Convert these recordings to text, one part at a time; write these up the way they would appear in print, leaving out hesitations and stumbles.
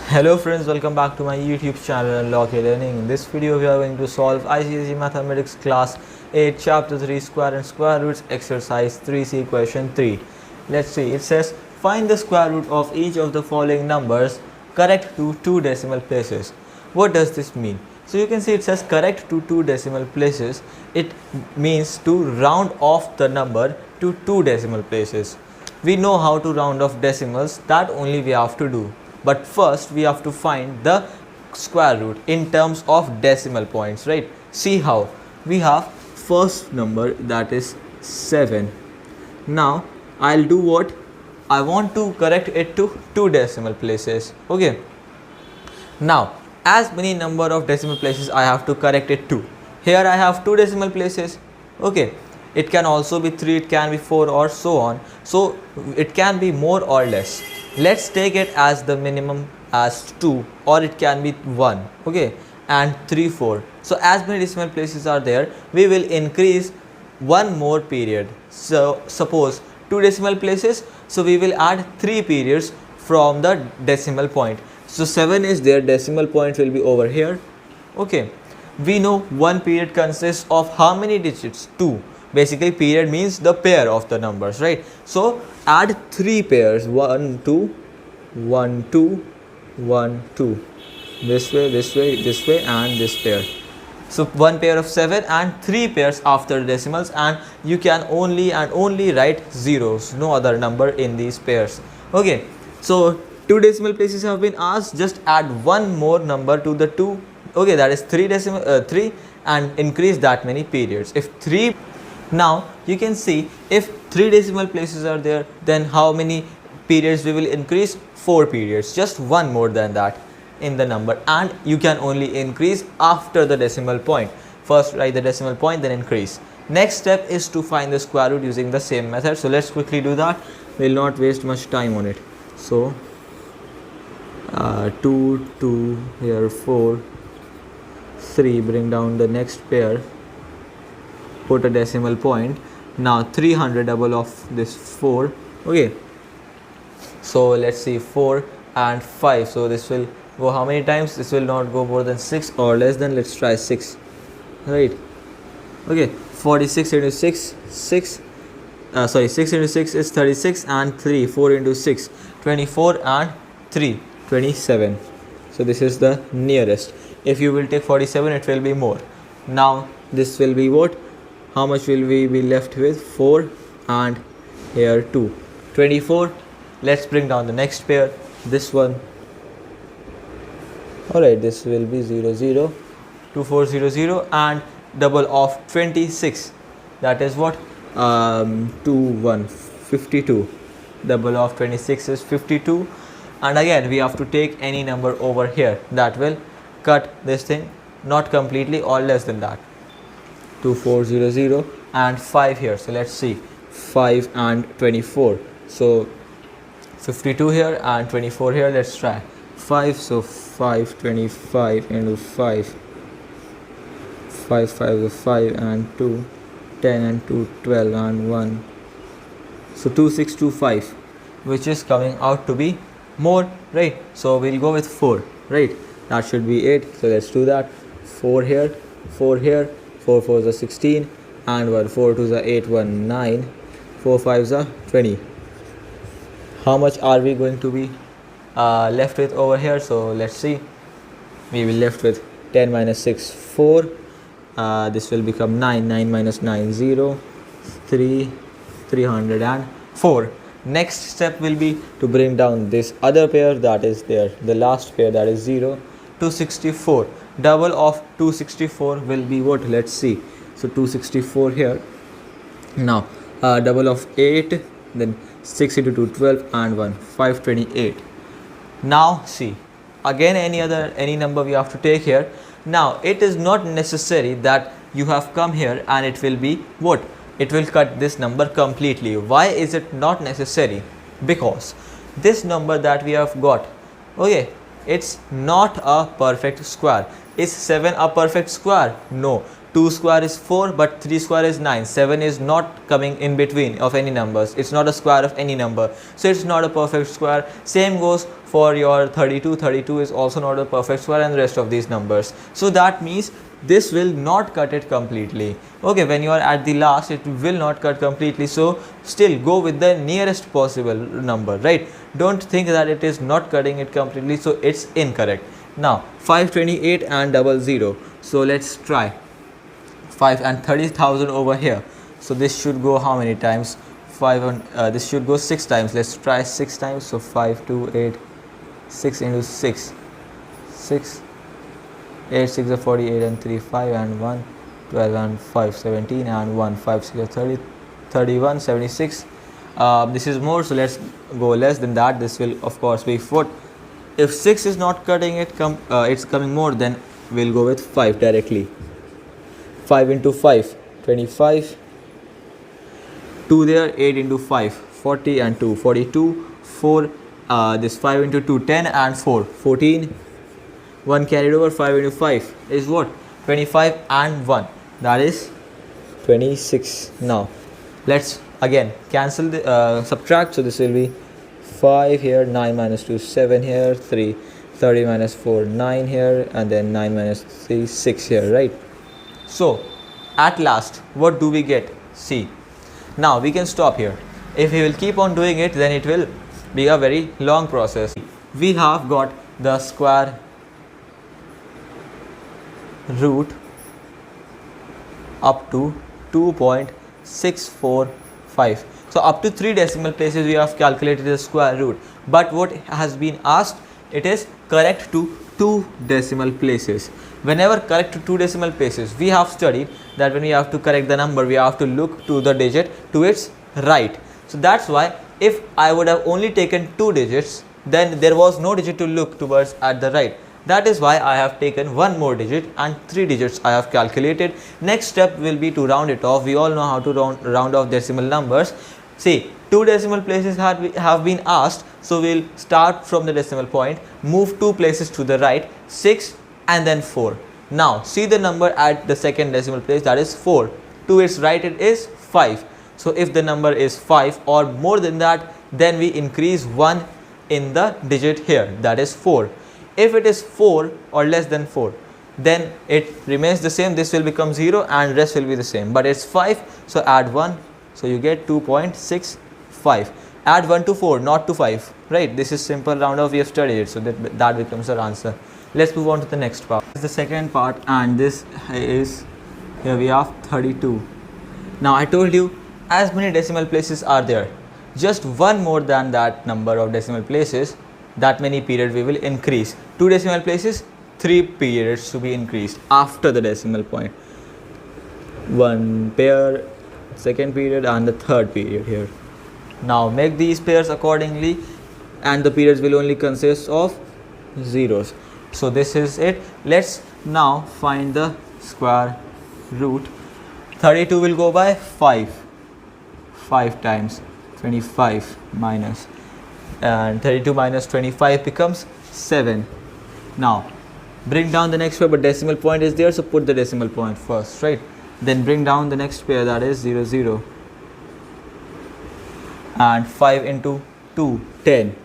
Hello friends, welcome back to my YouTube channel Unlock Your Learning. In this video we are going to solve ICSE Mathematics Class 8 Chapter 3 Square and Square Roots Exercise 3C Question 3. Let's see, it says find the square root of each of the following numbers correct to 2 decimal places. What does this mean? So you can see it says correct to 2 decimal places. It means to round off the number to 2 decimal places. We know how to round off decimals, that only we have to do. But first we have to find the square root in terms of decimal points, right? See how we have first number, that is 7. Now I'll do what? I want to correct it to 2 decimal places. Okay, now as many number of decimal places I have to correct it to. Here I have 2 decimal places. Okay, it can also be 3, it can be 4 or so on. So it can be more or less. Let's take it as the minimum as 2, or it can be 1, okay, and 3, 4. So as many decimal places are there, we will increase one more period. So suppose 2 decimal places, so we will add 3 periods from the decimal point. So 7 is there, decimal point will be over here. Okay, we know one period consists of how many digits? 2. Basically period means the pair of the numbers, right? So add 3 pairs, 1 2 1 2 1 2, this way, this way, this way, and this pair. So one pair of 7 and 3 pairs after decimals, and you can only and only write zeros, no other number in these pairs. Okay, so 2 decimal places have been asked, just add one more number to the 2. Okay, that is 3 and increase that many periods. If 3, now you can see if 3 decimal places are there, then how many periods we will increase? 4 periods, just one more than that in the number, and you can only increase after the decimal point. First write the decimal point, then increase. Next step is to find the square root using the same method. So let's quickly do that, we'll not waste much time on it. So 2 2 here, 4 3, bring down the next pair, put a decimal point. Now 300 double of this 4. Okay, so let's see, 4 and 5, so this will go how many times? This will not go more than 6 or less than, let's try 6, right? Okay, 46 into 6 6 6 into 6 is 36, and 3 4 into 6 24, and 3 27. So this is the nearest. If you will take 47, it will be more. Now this will be what? How much will we be left with? 4 and here 2, 24. Let's bring down the next pair, this one. Alright, this will be 0 0 2 4 0 0, and double of 26, that is what? 2 1 52. Double of 26 is 52, and again we have to take any number over here that will cut this thing, not completely or less than that. 2 4 0 0 and 5 here. So let's see, 5 and 24, so 52 here and 24 here. Let's try 5, so 5 25 into 5 5 5 5 and 2 10 and 2 12 and 1, so 2 6 2 5, which is coming out to be more, right? So we'll go with 4, right? That should be 8. So let's do that. 4 here, 4 here, 4 4 is 16, and 1 4 2 is 8 1 9, 4 5 is 20. How much are we going to be left with over here? So let's see, we will left with 10 minus 6 4, this will become 9, 9 minus 9 0, 3 304. Next step will be to bring down this other pair, that is there, the last pair, that is 0 264. Double of 264 will be what? Let's see, so 264 here. Now double of 8, then 6 into 2 12, and 1 528. Now see, again any number we have to take here. Now it is not necessary that you have come here and it will be what? It will cut this number completely. Why is it not necessary? Because this number that we have got, okay, it's not a perfect square. Is 7 a perfect square? No. 2 square is 4, but 3 square is 9. 7 is not coming in between of any numbers. It's not a square of any number. So it's not a perfect square. Same goes For your 32 is also not a perfect square, and the rest of these numbers. So that means this will not cut it completely. Okay, when you are at the last, it will not cut completely. So still go with the nearest possible number, right? Don't think that it is not cutting it completely, so it's incorrect. Now 528 and 00. So let's try 5 and 30,000 over here. So this should go how many times? 5 and this should go 6 times. Let's try 6 times. So 5, 2, 8, 6 into 6, 6, 8, 6 are 48 and 3, 5 and 1, 12 and 5, 17 and 1, 5, 6 are 30, 31, 76. This is more, so let's go less than that. This will of course be 4. If 6 is not cutting it, it's coming more, then we'll go with 5 directly. 5 into 5, 25. 2 there, 8 into 5, 40 and 2, 42. 4, this 5 into 2, 10 and 4, 14. 1 carried over. 5 into 5 is what? 25 and 1, that is 26. Now let's again cancel the subtract. So this will be 5 here, 9 minus 2, 7 here, 3, 30 minus 4, 9 here, and then 9 minus 3, 6 here, right? So at last, what do we get? See, now we can stop here. If we will keep on doing it, then it will be a very long process. We have got the square root up to 2.645. So up to 3 decimal places we have calculated the square root, but what has been asked, it is correct to 2 decimal places. Whenever correct to 2 decimal places, we have studied that when we have to correct the number, we have to look to the digit to its right. So that's why if I would have only taken 2 digits, then there was no digit to look towards at the right. That is why I have taken one more digit and 3 digits I have calculated. Next step will be to round it off. We all know how to round off decimal numbers. See, 2 decimal places have been asked, so we'll start from the decimal point, move 2 places to the right, 6 and then 4. Now see the number at the second decimal place, that is 4. To its right it is 5. So if the number is 5 or more than that, then we increase 1 in the digit here, that is 4. If it is 4 or less than 4, then it remains the same. This will become 0 and rest will be the same, but it's 5, so add 1, so you get 2.65. Add 1 to 4, not to 5, right? This is simple round off, we have studied it, so that becomes our answer. Let's move on to the next part. This is the second part, and this is, here we have 32. Now I told you as many decimal places are there, just one more than that number of decimal places, that many period we will increase. 2 decimal places, 3 periods to be increased after the decimal point. 1 pair, second period and the third period here. Now make these pairs accordingly, and the periods will only consist of zeros. So this is it. Let's now find the square root. 32 will go by 5 times 25 minus, and 32 minus 25 becomes 7. Now bring down the next pair, but decimal point is there, so put the decimal point first, right? Then bring down the next pair, that is 0, 0. And 5 into 2, 10.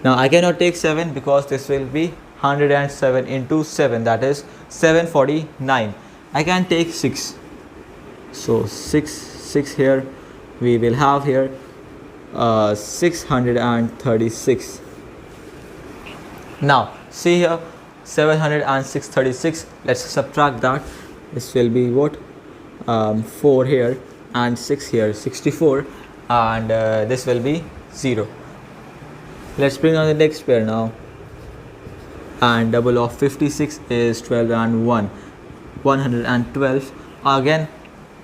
Now I cannot take 7 because this will be 107 into 7, that is 749. I can take 6. So 6 here, we will have here 636. Now see here, 736. Let's subtract that. This will be what? 4 here and 6 here, 64, and this will be 0. Let's bring on the next pair now, and double of 56 is 12 and 1, 112. Again,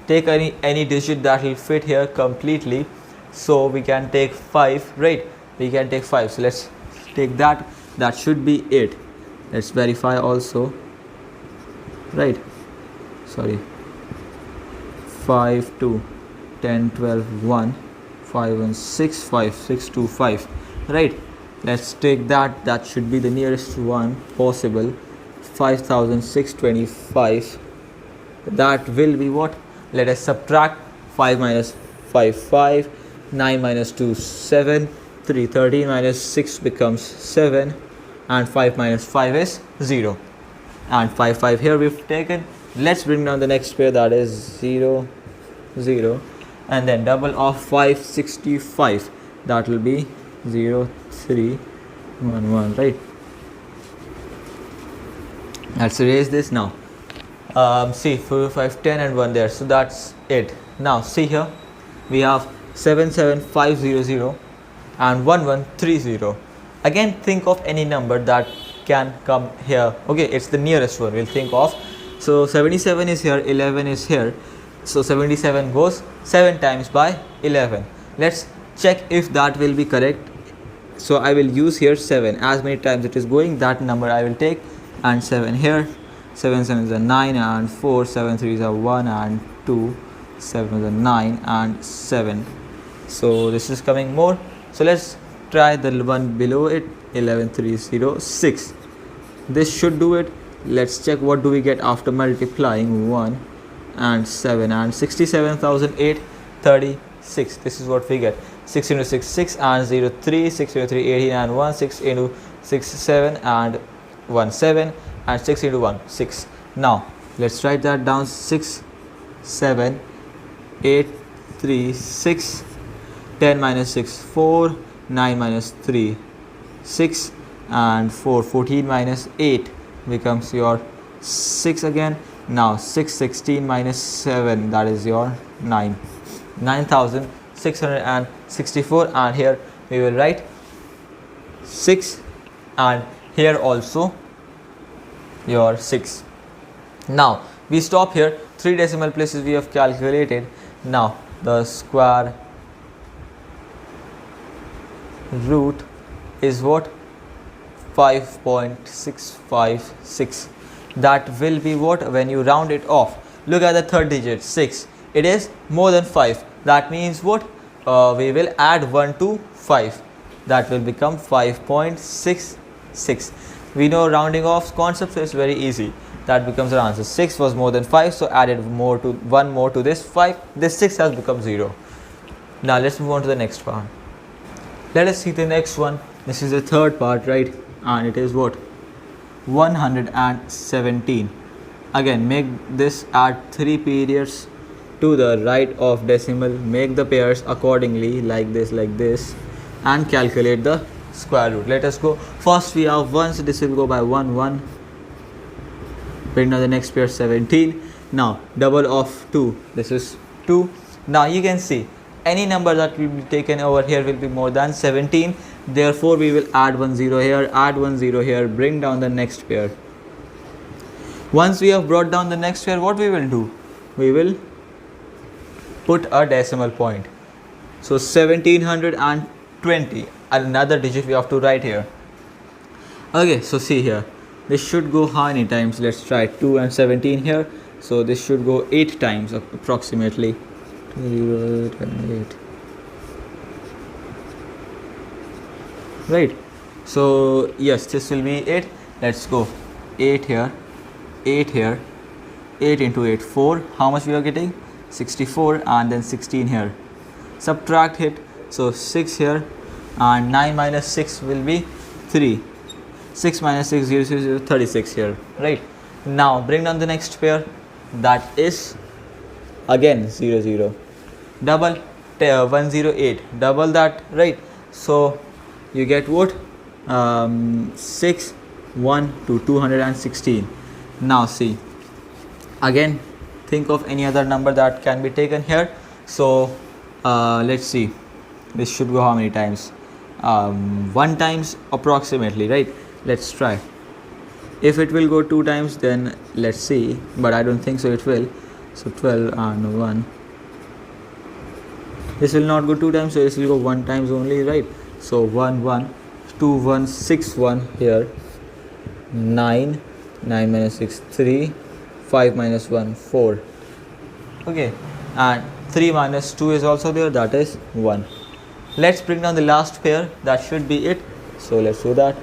take any digit that will fit here completely. So we can take 5, right? We can take 5. So let's take that. That should be it. Let's verify also, right? Sorry, 5, 2, 10, 12, 1, 5, 1, 6, 5, 6, 2, 5, right? Let's take that. That should be the nearest one possible. 5625. That will be what? Let us subtract 5 minus 5, 5, 9 minus 2, 7, 3. 13 minus 6 becomes 7, and 5 minus 5 is 0, and 5 5 here we've taken. Let's bring down the next pair, that is 0 0, and then double of 565, that will be 0 3 1 1, right? Let's erase this now. See, 4 5 10 and 1 there, so that's it. Now see here, we have 7 7 5 0 0 and 1 1 3 0. Again, think of any number that can come here. Okay, it's the nearest one we'll think of. So 77 is here, 11 is here, so 77 goes 7 times by 11. Let's check if that will be correct. So I will use here 7, as many times it is going, that number I will take, and 7 here. 7 7 is a 9, and 4 7 3 is a 1, and 2 7 is a 9, and 7. So this is coming more. So let's try the one below it. 11 3 0 6. This should do it. Let's check what do we get after multiplying 1 and 7, and 67,836. This is what we get. 6 into 6 6, and 0 3, 6 into 3 18, and 1, 6 into 6 7, and 1 7, and 6 into 1 6. Now let's write that down. 6 7 8 3 6. 10 minus 6 4, 9 minus 3 6, and 4 14 minus 8 becomes your 6 again. Now 6 16 minus 7, that is your 9. 9664, and here we will write 6, and here also your 6. Now we stop here. 3 decimal places we have calculated. Now the square root is what? 5.656. That will be what when you round it off. Look at the third digit, 6. It is more than 5. That means what? We will add 1 to 5. That will become 5.66. We know rounding off concept is very easy. That becomes our answer. 6 was more than 5, so added more to 1 more to this 5. This 6 has become 0. Now let's move on to the next part. Let us see the next one. This is the third part, right? And it is what? 117. Again, make this add 3 periods to the right of decimal. Make the pairs accordingly, like this, and calculate the square root. Let us go. First we have 1, so this will go by 1 1. Bring down the next pair, 17. Now double of 2. This is 2. Now you can see any number that will be taken over here will be more than 17. Therefore we will add 1 0 here, add 1 0 here, bring down the next pair. Once we have brought down the next pair, what we will do? We will put a decimal point. So 1720, another digit we have to write here. Okay, so see here, this should go how many times? Let's try 2 and 17 here. So this should go 8 times approximately. 0, 8. Right. So yes, this will be 8. Let's go. 8 here, 8 here, 8 into 8, 4. How much we are getting? 64, and then 16 here. Subtract it. So 6 here, and 9 minus 6 will be 3. 6 minus 6, 0, 0, 0, 36 here. Right. Now bring down the next pair. That is again 0 0. Double 108. Double that, right? So you get what? 6 1 to 216. Now see, again think of any other number that can be taken here. So let's see, this should go how many times? 1 times approximately, right? Let's try. If it will go 2 times, then let's see, but I don't think so it will. So 12 and 1. This will not go 2 times, so this will go 1 times only, right? So 1 1, 2 1, 6 1 here, 9 minus 6 3, 5 minus 1 4. Okay, and 3 minus 2 is also there, that is 1. Let's bring down the last pair. That should be it. So let's do that.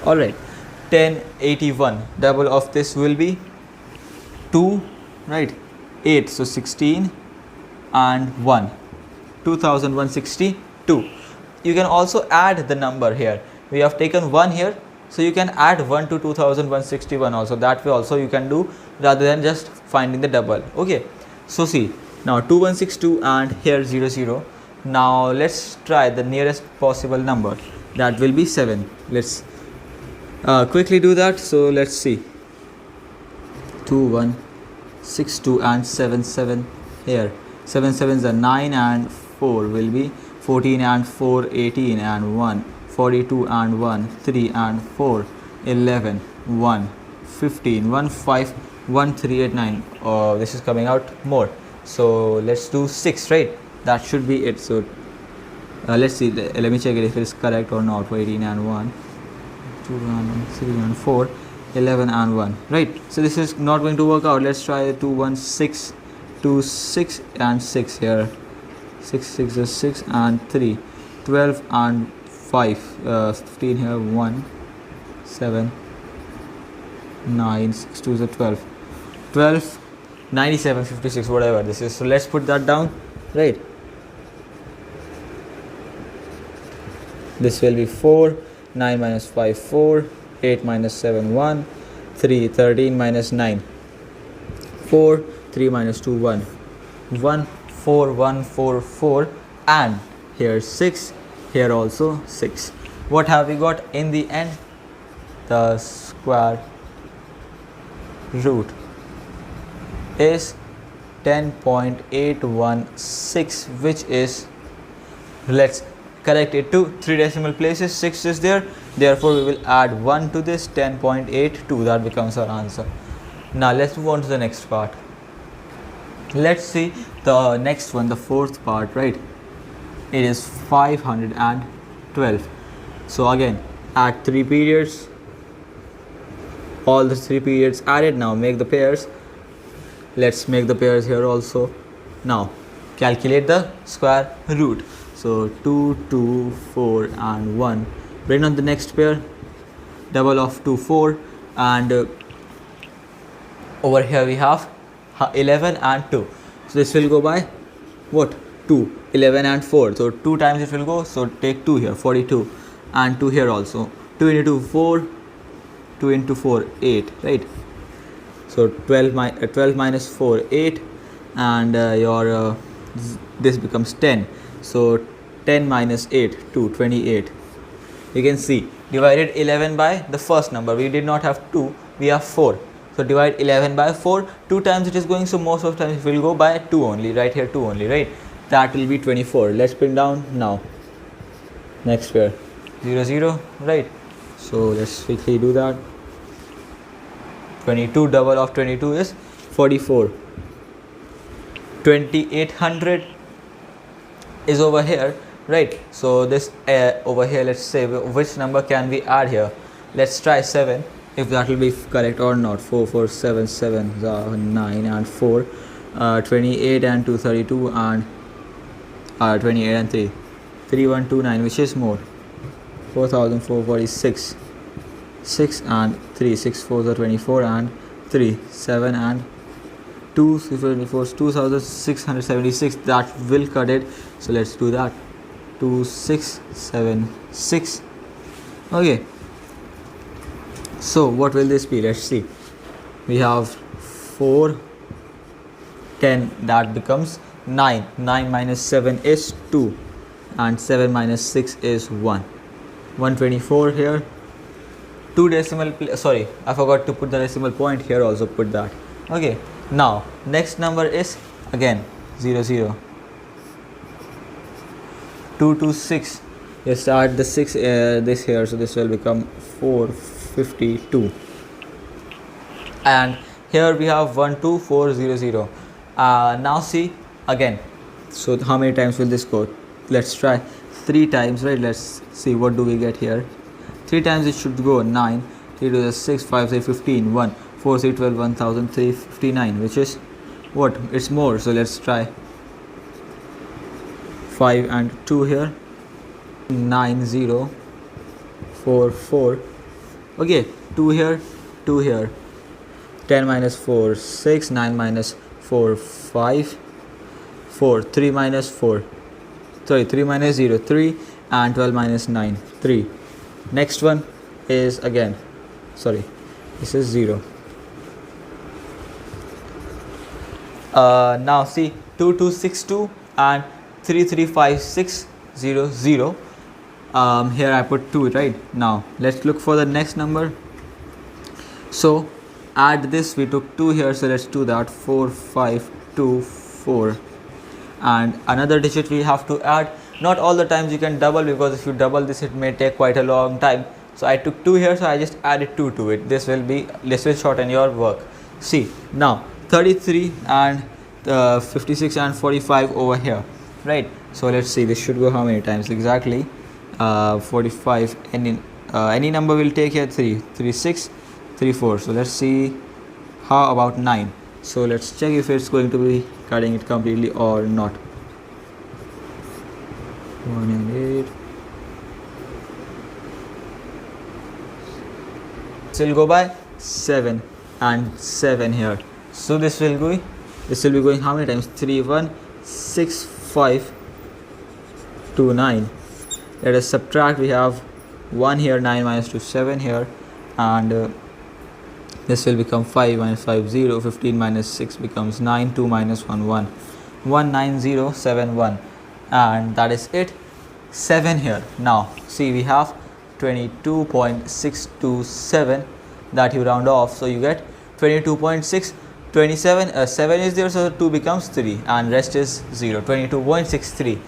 Alright, 1081. Double of this will be 2, right? 8, so 16 and 1. 2160. 2. You can also add the number here. We have taken 1 here, so you can add 1 to 2161 also. That way also you can do, rather than just finding the double. Okay, so see, now 2162 and here 00. Now let's try the nearest possible number, that will be 7. Let's quickly do that. So let's see, 2162 and 77 here. 7 sevens are 9 and 4 will be 14 and 4 18 and 1 42 and 1 3 and 4 11 1 15 1 5 1 3 8 9. This is coming out more, so let's do 6, right? That should be it. So let's see, let me check it if it is correct or not. 18 and 1 2 and 3 and 4 11 and 1, right? So this is not going to work out. Let's try 2 1 6 2 6 and 6 here. 6 6 is 6 and 3 12 and 5 15 here 1 7 9 6 2 is 12 12 97 56 whatever this is. So let's put that down, right? This will be 4 9 minus 5 4 8 minus 7 1 3 13 minus 9 4 3 minus 2 1 1 4 1 4 4 and here 6, here also 6. What have we got in the end? The square root is 10.816, which is, let's correct it to 3 decimal places. 6 is there, therefore we will add 1 to this. 10.82, that becomes our answer. Now let's move on to the next part. Let's see the next one, the fourth part, right? It is 512. So again, add 3 periods, all the 3 periods added. Now make the pairs. Let's make the pairs here also. Now calculate the square root. So 2 2 4 and 1. Bring on the next pair, double of 2 4, and over here we have 11 and 2. So this will go by what? 2 11 and 4. So 2 times it will go, so take 2 here, 42, and 2 here also. 2 into 2 4, 2 into 4 8, right? So 12 minus 4 8, and your this becomes 10. So 10 minus 8 2 28. You can see, divided 11 by the first number. We did not have 2, we have 4. So divide 11 by 4. 2 times it is going, so most of the time it will go by 2 only, right here 2 only, right? That will be 24. Let's bring down now. Next pair 0 0, right? So let's quickly do that. 22, double of 22 is 44. 2800 is over here, right? So this over here, let's say which number can we add here. Let's try 7, if that will be correct or not. 4 4 7 7 9 and 4 28 and 2 32 and 28 and 3 3129, which is more. 4446 6 and 3 6 4 are 24 and 3 7 and 2 24 2676. That will cut it. So let's do that. 2676. Okay, so what will this be? Let's see. We have 4 10, that becomes 9. 9 minus 7 is 2, and 7 minus 6 is 1. 124 here. 2 decimal sorry, I forgot to put the decimal point here, also put that. Okay, now next number is again 0 0. 2 2 6. You start the 6 this here, so this will become 452. And here we have 1 2 4 0 0. Now see again. So how many times will this go? Let's try 3 times, right? Let's see what do we get here. 3 times it should go 9. 3 to the 6 5 3 15 1 4 3 12 1359, which is what? It's more. So let's try 5 and 2 here. 9 0 4 4. Okay, 2 here, 2 here. 10 minus 4 6, 9 minus 4 5, 4 3 minus 4 sorry, 3 minus 0, 3, and 12 minus 9, 3. Next one is again, sorry, this is 0. Now see, 2262 and 335600. Here I put 2, right? Now let's look for the next number. So add this, we took 2 here, so let's do that. 4524, and another digit we have to add. Not all the times you can double, because if you double this it may take quite a long time. So I took 2 here, so I just added 2 to it. This will shorten your work. See, now 33 and 56 and 45 over here, right? So let's see, this should go how many times exactly. 45, any number will take here, 3, 3, 6, 3, 4. So let's see, how about 9? So let's check if it's going to be cutting it completely or not. 1 and 8. So we'll go by 7 and 7 here. So this will be going how many times? 3, 1, 6, 5, 2, 9. Let us subtract. We have 1 here, 9 minus 2, 7 here, and this will become 5 minus 5, 0, 15 minus 6 becomes 9, 2 minus 1, 1, 19071, and that is it. 7 here. Now see, we have 22.627 that you round off, so you get 22.6. 27, 7 is there, so 2 becomes 3, and rest is 0, 22.63.